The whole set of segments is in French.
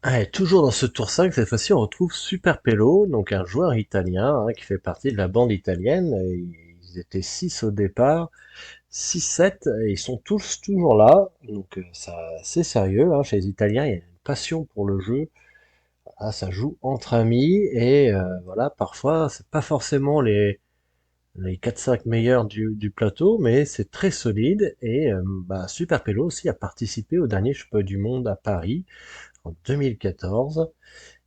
Allez, toujours dans ce tour 5, cette fois-ci on retrouve Super Pello, donc un joueur italien qui fait partie de la bande italienne. Ils étaient 6 au départ, 6-7, et ils sont tous toujours là, donc ça c'est sérieux, chez les Italiens il y a une passion pour le jeu. Ah, ça joue entre amis, et voilà, parfois c'est pas forcément les 4-5 meilleurs du plateau, mais c'est très solide, et Super Pello aussi a participé au dernier championnat du monde à Paris en 2014.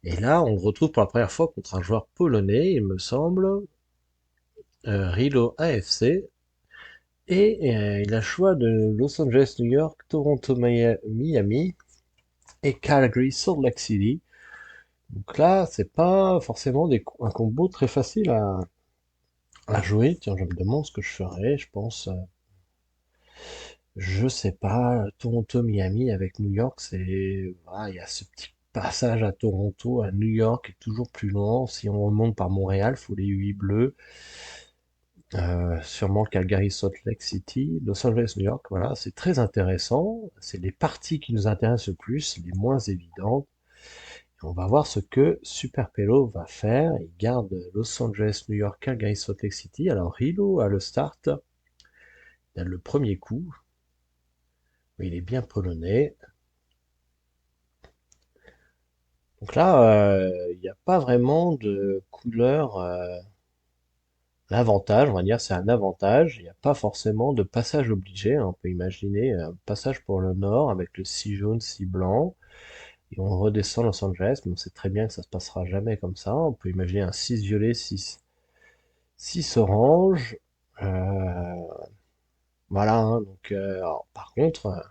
Et là, on le retrouve pour la première fois contre un joueur polonais, il me semble, Rilo AFC. Et il a le choix de Los Angeles, New York, Toronto, Miami et Calgary, Salt Lake City. Donc là, c'est pas forcément un combo très facile à jouer. Tiens, je me demande ce que je ferais. Je pense, je sais pas, Toronto, Miami avec New York, il y a ce petit passage à Toronto, à New York, est toujours plus long. Si on remonte par Montréal, faut les 8 bleus. Sûrement Calgary, Salt Lake City, Los Angeles, New York, voilà, c'est très intéressant. C'est les parties qui nous intéressent le plus, les moins évidentes. Et on va voir ce que Super Pello va faire. Il garde Los Angeles, New York, Calgary, Salt Lake City. Alors Rilo a le start, il a le premier coup, mais il est bien polonais. Donc là, il n'y a pas vraiment de couleur. L'avantage, on va dire, c'est un avantage. Il n'y a pas forcément de passage obligé, hein. On peut imaginer un passage pour le nord avec le 6 jaune, 6 blanc, et on redescend Los Angeles, mais on sait très bien que ça se passera jamais comme ça. On peut imaginer un 6 violet, 6 orange. Euh, voilà, hein. Donc, alors, par contre,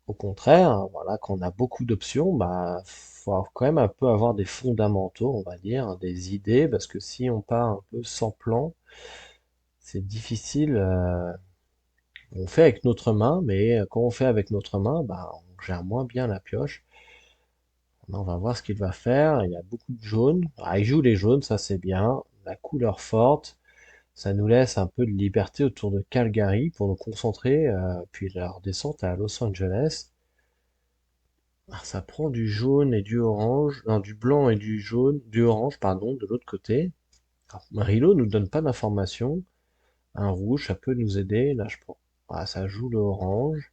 au contraire, hein, voilà, quand on a beaucoup d'options, faut quand même un peu avoir des fondamentaux, on va dire, hein, des idées, parce que si on part un peu sans plan, c'est difficile. On fait avec notre main, mais quand on fait avec notre main, on gère moins bien la pioche. On va voir ce qu'il va faire. Il y a beaucoup de jaunes. Ah, il joue les jaunes, ça c'est bien. La couleur forte, ça nous laisse un peu de liberté autour de Calgary pour nous concentrer, puis la redescente à Los Angeles. Ah, ça prend du jaune et du orange, non, du blanc et du jaune, du orange, pardon, de l'autre côté. Alors, Marilo nous donne pas d'informations. Un rouge, ça peut nous aider. Là, je prends. Ah, ça joue le orange.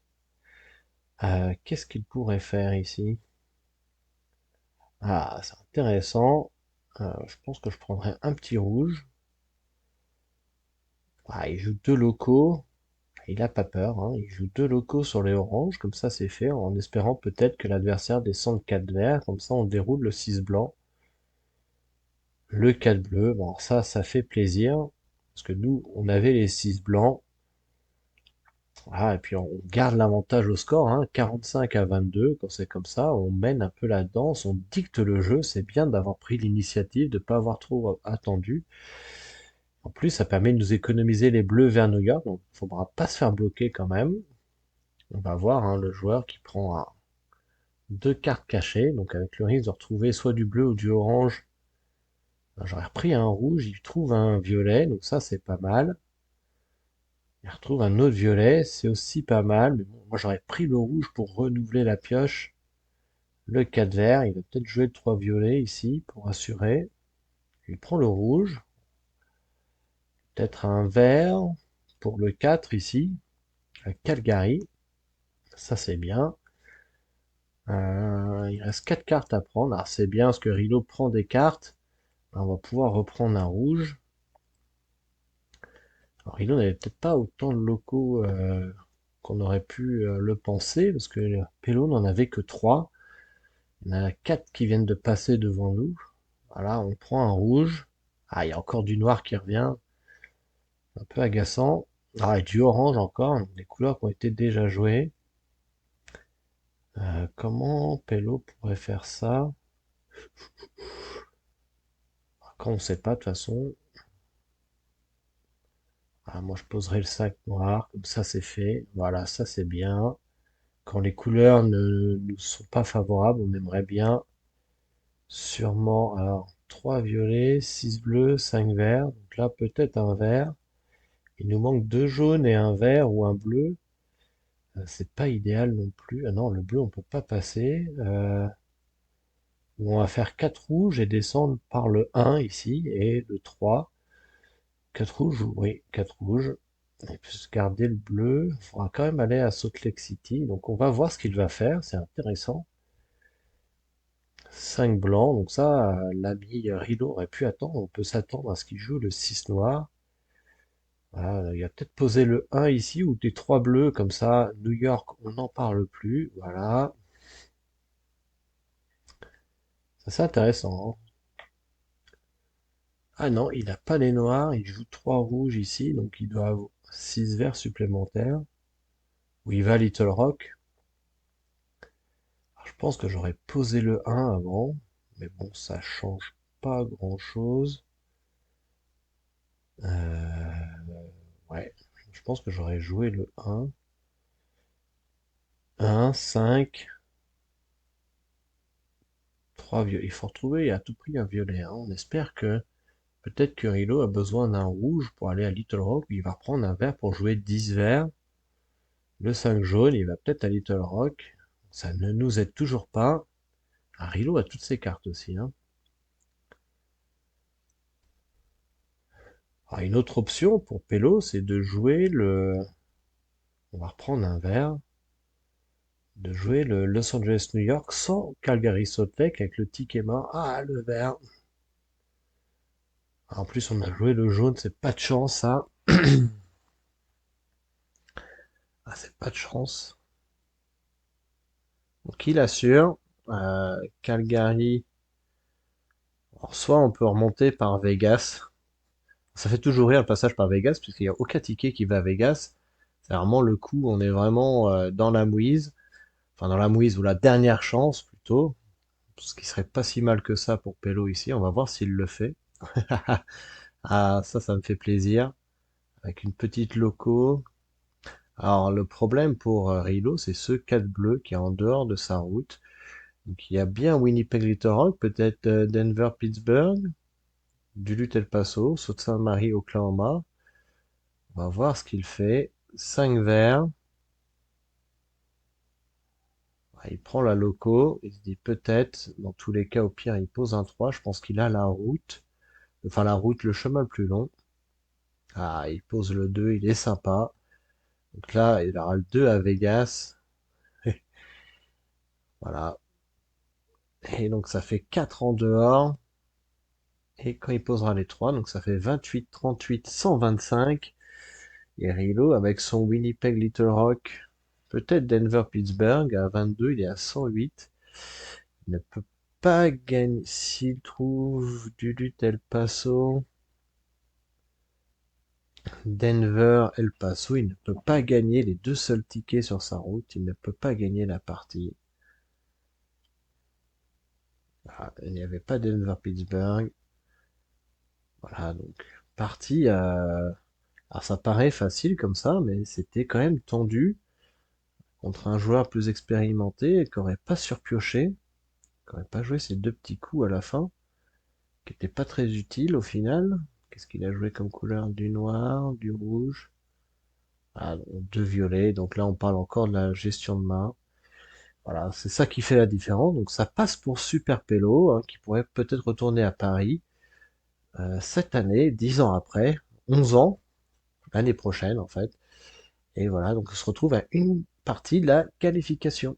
Qu'est-ce qu'il pourrait faire ici? Ah, c'est intéressant. Je pense que je prendrais un petit rouge. Ah, il joue deux locaux. Il a pas peur, hein. Il joue deux locaux sur les oranges. Comme ça, c'est fait. En espérant peut-être que l'adversaire descende 4 verts. Comme ça, on déroule le 6 blanc. Le 4 bleu. Bon, ça fait plaisir. Parce que nous, on avait les 6 blancs. Ah, et puis on garde l'avantage au score, hein, 45 à 22, quand c'est comme ça, on mène un peu la danse, on dicte le jeu, c'est bien d'avoir pris l'initiative, de pas avoir trop attendu. En plus, ça permet de nous économiser les bleus vers New York, donc il faudra pas se faire bloquer quand même. On va voir, hein, le joueur qui prend deux cartes cachées, donc avec le risque de retrouver soit du bleu ou du orange. J'aurais repris un rouge, il trouve un violet, donc ça c'est pas mal. Il retrouve un autre violet, c'est aussi pas mal, mais bon, moi j'aurais pris le rouge pour renouveler la pioche. Le 4 vert, il va peut-être jouer le 3 violet ici pour assurer. Il prend le rouge, peut-être un vert pour le 4 ici, à Calgary. Ça c'est bien. Il reste 4 cartes à prendre. Alors c'est bien parce que Rilo prend des cartes. On va pouvoir reprendre un rouge. Alors Rilo n'avait peut-être pas autant de locaux qu'on aurait pu le penser, parce que Pello n'en avait que 3. Il y en a 4 qui viennent de passer devant nous. Voilà, on prend un rouge. Ah, il y a encore du noir qui revient. Un peu agaçant. Ah, et du orange encore, des couleurs qui ont été déjà jouées. Comment Pello pourrait faire ça? Quand on sait pas de toute façon. Ah, moi je poserai le sac noir, comme ça c'est fait. Voilà, ça c'est bien. Quand les couleurs ne nous sont pas favorables, on aimerait bien sûrement. Alors, 3 violets, 6 bleus, 5 verts. Donc là peut-être un vert. Il nous manque deux jaunes et un vert ou un bleu. C'est pas idéal non plus. Ah non, le bleu on peut pas passer. où on va faire 4 rouges et descendre par le 1 ici, et le 3. 4 rouges, oui, 4 rouges. Et puis garder le bleu. Il faudra quand même aller à Salt Lake City. Donc on va voir ce qu'il va faire, c'est intéressant. 5 blancs, donc ça, l'ami Rideau aurait pu attendre. On peut s'attendre à ce qu'il joue le 6 noir. Voilà, il a peut-être posé le 1 ici, ou des 3 bleus, comme ça. New York, on n'en parle plus. Voilà. Ça, c'est intéressant, hein. Ah non, il n'a pas les noirs, il joue 3 rouges ici, donc il doit avoir 6 verts supplémentaires. Ou il va à Little Rock. Alors, je pense que j'aurais posé le 1 avant, mais bon, ça change pas grand-chose. Ouais, je pense que j'aurais joué le 1. 1, 5, 3 violets. Il faut retrouver à tout prix un violet, hein. On espère que peut-être que Rilo a besoin d'un rouge pour aller à Little Rock, où il va reprendre un vert pour jouer 10 verts. Le 5 jaune, il va peut-être à Little Rock. Ça ne nous aide toujours pas. Ah, Rilo a toutes ses cartes aussi, hein. Alors, une autre option pour Pelo, c'est de jouer le... On va reprendre un vert. De jouer le Los Angeles-New York sans Calgary Salt Lake avec le ticket mort. Ah, le vert. En plus, on a joué le jaune, c'est pas de chance, ça. Ah, c'est pas de chance. Donc, il assure. Calgary. Alors, soit on peut remonter par Vegas. Ça fait toujours rire le passage par Vegas, puisqu'il n'y a aucun ticket qui va à Vegas. C'est vraiment le coup, on est vraiment dans la mouise. Enfin, dans la mouise, ou la dernière chance, plutôt. Ce qui serait pas si mal que ça pour Pello ici. On va voir s'il le fait. Ah, ça me fait plaisir. Avec une petite loco. Alors, le problème pour Rilo, c'est ce 4 bleu qui est en dehors de sa route. Donc, il y a bien Winnipeg Little Rock, peut-être Denver Pittsburgh, Duluth El Paso, Sault Ste. Marie Oklahoma. On va voir ce qu'il fait. 5 verts. Ah, il prend la loco. Il se dit peut-être, dans tous les cas, au pire, il pose un 3. Je pense qu'il a la route. Enfin, la route, le chemin le plus long. Ah, il pose le 2, il est sympa. Donc là, il aura le 2 à Vegas. Voilà. Et donc ça fait 4 en dehors. Et quand il posera les 3, donc ça fait 28, 38, 125. Et Rilo, avec son Winnipeg Little Rock, peut-être Denver Pittsburgh, à 22, il est à 108. Il ne peut pas gagner. S'il trouve Duluth El Paso, Denver El Paso, il ne peut pas gagner les deux seuls tickets sur sa route. Il ne peut pas gagner la partie. Ah, il n'y avait pas Denver Pittsburgh. Voilà, donc partie. Alors ça paraît facile comme ça, mais c'était quand même tendu contre un joueur plus expérimenté qui aurait pas surpioché, qui aurait pas joué ces deux petits coups à la fin, qui étaient pas très utiles au final. Qu'est-ce qu'il a joué comme couleur? Du noir, du rouge, ah, deux violets. Donc là, on parle encore de la gestion de main. Voilà, c'est ça qui fait la différence. Donc ça passe pour Super Pello, hein, qui pourrait peut-être retourner à Paris cette année, 10 ans après, 11 ans, l'année prochaine en fait. Et voilà, donc on se retrouve à une partie de la qualification.